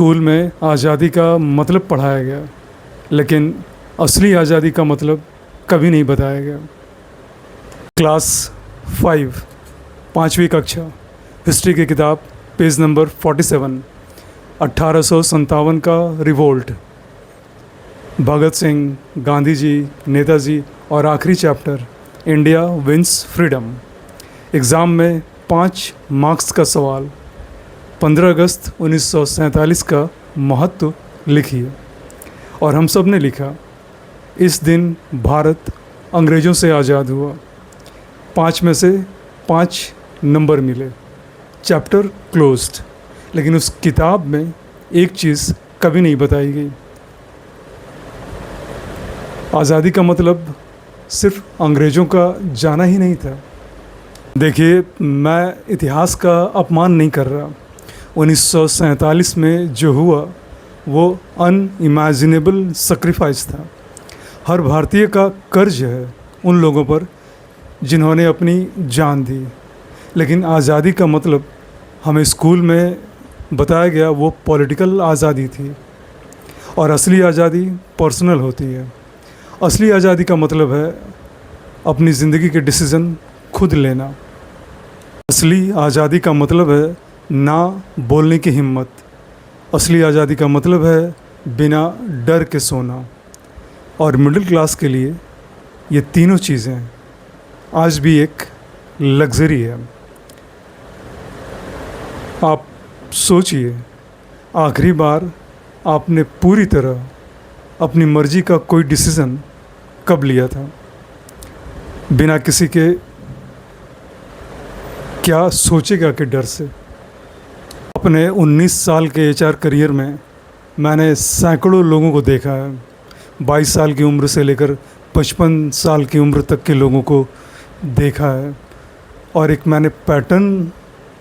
School में आज़ादी का मतलब पढ़ाया गया, लेकिन असली आज़ादी का मतलब कभी नहीं बताया गया। क्लास 5 पाँचवीं कक्षा हिस्ट्री की किताब, पेज नंबर 47, 1857 का रिवोल्ट, भगत सिंह, गांधी जी, नेताजी और आखिरी chapter India wins freedom. Exam में 5 मार्क्स का सवाल, 15 अगस्त 1947 का महत्व लिखिए। और हम सब ने लिखा, इस दिन भारत अंग्रेज़ों से आज़ाद हुआ। 5 में से 5 नंबर मिले। Chapter closed. लेकिन उस किताब में एक चीज़ कभी नहीं बताई गई। आज़ादी का मतलब सिर्फ अंग्रेज़ों का जाना ही नहीं था। देखिए, मैं इतिहास का अपमान नहीं कर रहा। 1947 में जो हुआ वो अनइमेजिनेबल सेक्रीफाइस था। हर भारतीय का कर्ज है उन लोगों पर जिन्होंने अपनी जान दी। लेकिन आज़ादी का मतलब हमें स्कूल में बताया गया वो पॉलिटिकल आज़ादी थी, और असली आज़ादी पर्सनल होती है। असली आज़ादी का मतलब है अपनी ज़िंदगी के डिसीज़न खुद लेना। असली आज़ादी का मतलब है ना बोलने की हिम्मत। असली आज़ादी का मतलब है बिना डर के सोना। और मिडिल क्लास के लिए ये तीनों चीज़ें आज भी एक लग्ज़री है। आप सोचिए, आखिरी बार आपने पूरी तरह अपनी मर्ज़ी का कोई डिसीज़न कब लिया था, बिना किसी के क्या सोचेगा के डर से। अपने 19 साल के एचआर करियर में मैंने सैकड़ों लोगों को देखा है। 22 साल की उम्र से लेकर 55 साल की उम्र तक के लोगों को देखा है, और एक मैंने पैटर्न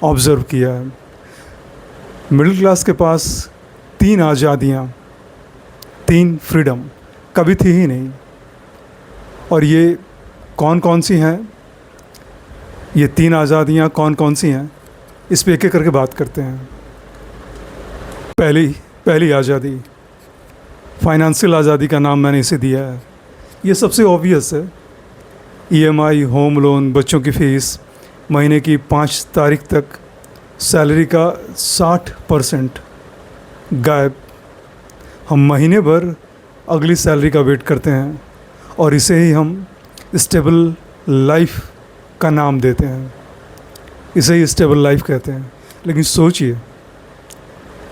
ऑब्ज़र्व किया है। मिडिल क्लास के पास 3 आज़ादियाँ, 3 फ्रीडम कभी थी ही नहीं। और ये कौन कौन सी हैं, ये 3 आज़ादियाँ कौन कौन सी हैं, इस पे एक-एक करके बात करते हैं। पहली आज़ादी, फाइनेंशियल आज़ादी का नाम मैंने इसे दिया है। ये सबसे ऑब्वियस है। ईएमआई, होम लोन, बच्चों की फ़ीस, महीने की 5 तारीख तक सैलरी का 60% गायब। हम महीने भर अगली सैलरी का वेट करते हैं, और इसे ही हम स्टेबल लाइफ का नाम देते हैं। इसे ही स्टेबल लाइफ कहते हैं। लेकिन सोचिए,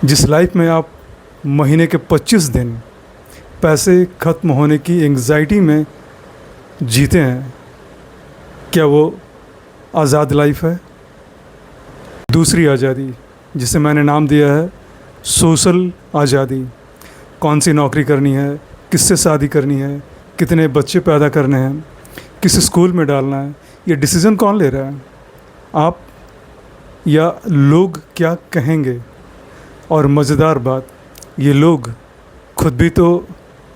जिस लाइफ में आप महीने के 25 दिन पैसे ख़त्म होने की एंग्जाइटी में जीते हैं, क्या वो आज़ाद लाइफ है? दूसरी आज़ादी, जिसे मैंने नाम दिया है सोशल आज़ादी। कौन सी नौकरी करनी है, किससे शादी करनी है, कितने बच्चे पैदा करने हैं, किस स्कूल में डालना है, ये डिसीज़न कौन ले रहा है? आप या लोग क्या कहेंगे? और मज़ेदार बात, ये लोग खुद भी तो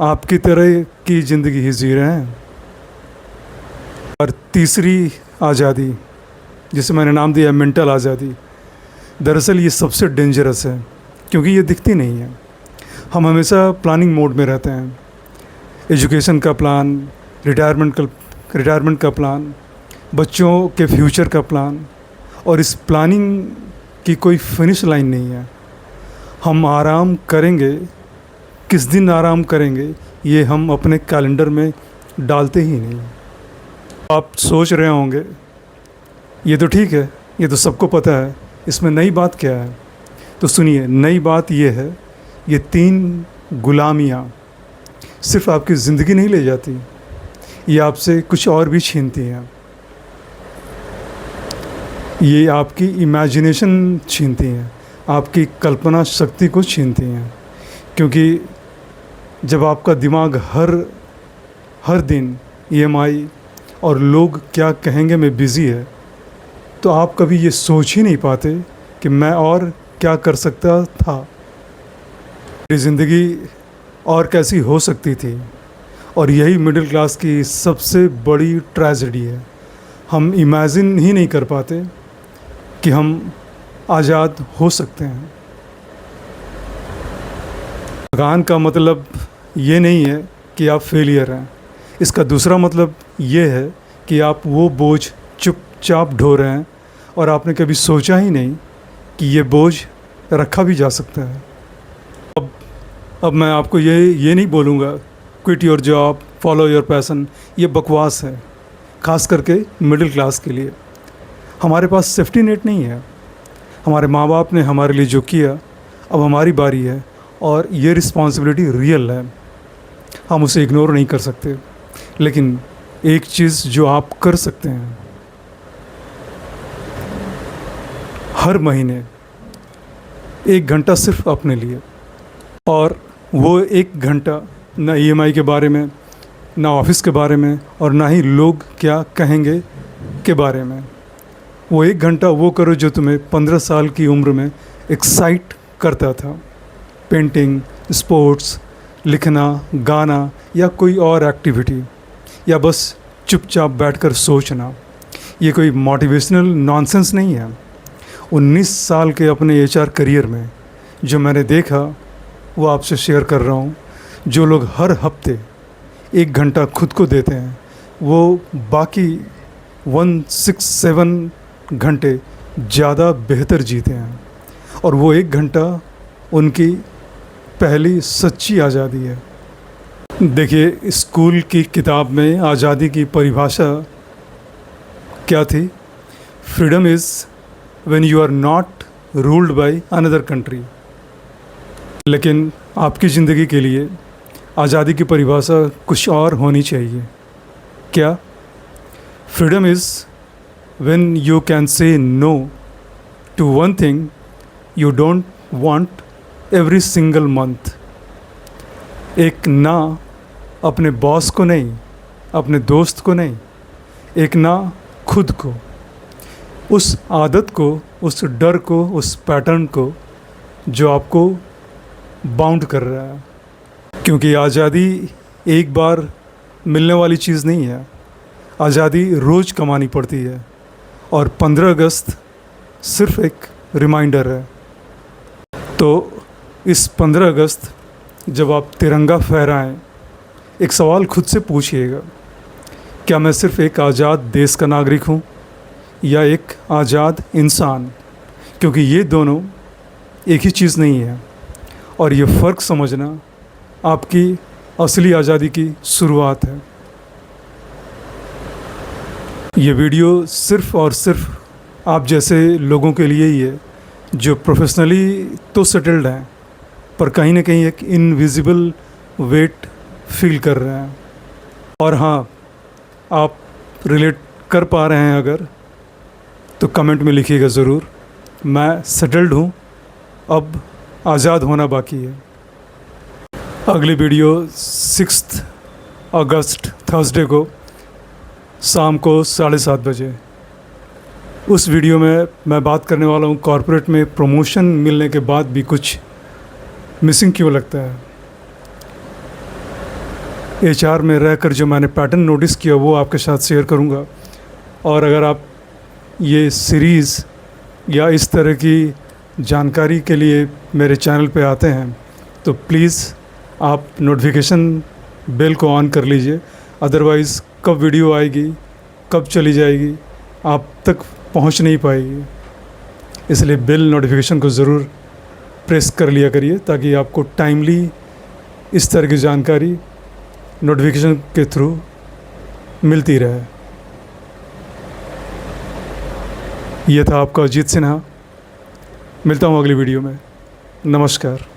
आपकी तरह की ज़िंदगी ही जी रहे हैं। और तीसरी आज़ादी, जिसे मैंने नाम दिया मेंटल आज़ादी, दरअसल ये सबसे डेंजरस है, क्योंकि ये दिखती नहीं है। हम हमेशा प्लानिंग मोड में रहते हैं। एजुकेशन का प्लान, रिटायरमेंट का प्लान, बच्चों के फ्यूचर का प्लान, और इस प्लानिंग की कोई फिनिश लाइन नहीं है। हम आराम करेंगे, किस दिन आराम करेंगे, ये हम अपने कैलेंडर में डालते ही नहीं। आप सोच रहे होंगे, ये तो ठीक है, ये तो सबको पता है, इसमें नई बात क्या है? तो सुनिए, नई बात ये है, ये 3 गुलामियाँ सिर्फ आपकी ज़िंदगी नहीं ले जाती, ये आपसे कुछ और भी छीनती हैं। ये आपकी इमेजिनेशन छीनती हैं, आपकी कल्पना शक्ति को छीनती हैं। क्योंकि जब आपका दिमाग हर दिन ईएमआई और लोग क्या कहेंगे में बिज़ी है, तो आप कभी ये सोच ही नहीं पाते कि मैं और क्या कर सकता था, मेरी ज़िंदगी और कैसी हो सकती थी। और यही मिडिल क्लास की सबसे बड़ी ट्रेजेडी है। हम इमेजिन ही नहीं कर पाते कि हम आज़ाद हो सकते हैं। थकान का मतलब ये नहीं है कि आप फेलियर हैं। इसका दूसरा मतलब ये है कि आप वो बोझ चुपचाप ढो रहे हैं और आपने कभी सोचा ही नहीं कि ये बोझ रखा भी जा सकता है। अब मैं आपको ये नहीं बोलूँगा quit your job, follow your passion, ये बकवास है, ख़ास करके मिडिल क्लास के लिए। हमारे पास सेफ्टी नेट नहीं है। हमारे माँ बाप ने हमारे लिए जो किया, अब हमारी बारी है और ये रिस्पॉन्सिबिलिटी रियल है, हम उसे इग्नोर नहीं कर सकते। लेकिन एक चीज़ जो आप कर सकते हैं, हर महीने 1 घंटा सिर्फ अपने लिए, और वो 1 घंटा ना ईएमआई के बारे में, ना ऑफिस के बारे में, और ना ही लोग क्या कहेंगे के बारे में। वो 1 घंटा वो करो जो तुम्हें 15 साल की उम्र में एक्साइट करता था। पेंटिंग, स्पोर्ट्स, लिखना, गाना या कोई और एक्टिविटी, या बस चुपचाप बैठकर सोचना। ये कोई मोटिवेशनल नॉनसेंस नहीं है। 19 साल के अपने एचआर करियर में जो मैंने देखा वो आपसे शेयर कर रहा हूँ। जो लोग हर हफ्ते 1 घंटा खुद को देते हैं, वो बाकी 167 घंटे ज़्यादा बेहतर जीते हैं। और वो 1 घंटा उनकी पहली सच्ची आज़ादी है। देखिए, स्कूल की किताब में आज़ादी की परिभाषा क्या थी? Freedom is when you are not ruled by another country. लेकिन आपकी ज़िंदगी के लिए आज़ादी की परिभाषा कुछ और होनी चाहिए। क्या? Freedom is when you can say no to one thing you don't want every single month. एक ना अपने बॉस को नहीं, अपने दोस्त को नहीं, एक ना खुद को, उस आदत को, उस डर को, उस पैटर्न को जो आपको बाउंड कर रहा है। क्योंकि आज़ादी एक बार मिलने वाली चीज़ नहीं है। आज़ादी रोज़ कमानी पड़ती है, और 15 अगस्त सिर्फ एक रिमाइंडर है। तो इस 15 अगस्त जब आप तिरंगा फहराएं, एक सवाल खुद से पूछिएगा, क्या मैं सिर्फ एक आज़ाद देश का नागरिक हूँ या एक आज़ाद इंसान? क्योंकि ये दोनों एक ही चीज़ नहीं है, और ये फ़र्क समझना आपकी असली आज़ादी की शुरुआत है। ये वीडियो सिर्फ़ और सिर्फ आप जैसे लोगों के लिए ही है, जो प्रोफेशनली तो सेटल्ड हैं पर कहीं ना कहीं एक इनविजिबल वेट फील कर रहे हैं। और हाँ, आप रिलेट कर पा रहे हैं अगर, तो कमेंट में लिखिएगा ज़रूर। मैं सेटल्ड हूँ, अब आज़ाद होना बाकी है। अगली वीडियो 6 अगस्त थर्सडे को शाम को 7:30 बजे। उस वीडियो में मैं बात करने वाला हूँ कॉर्पोरेट में प्रमोशन मिलने के बाद भी कुछ मिसिंग क्यों लगता है। एचआर में रहकर जो मैंने पैटर्न नोटिस किया वो आपके साथ शेयर करूँगा। और अगर आप ये सीरीज़ या इस तरह की जानकारी के लिए मेरे चैनल पे आते हैं तो प्लीज़ आप नोटिफिकेशन बेल को ऑन कर लीजिए। अदरवाइज़ कब वीडियो आएगी, कब चली जाएगी, आप तक पहुंच नहीं पाएगी। इसलिए बेल नोटिफिकेशन को ज़रूर प्रेस कर लिया करिए ताकि आपको टाइमली इस तरह की जानकारी नोटिफिकेशन के थ्रू मिलती रहे। यह था आपका अजीत सिन्हा। मिलता हूँ अगली वीडियो में। नमस्कार।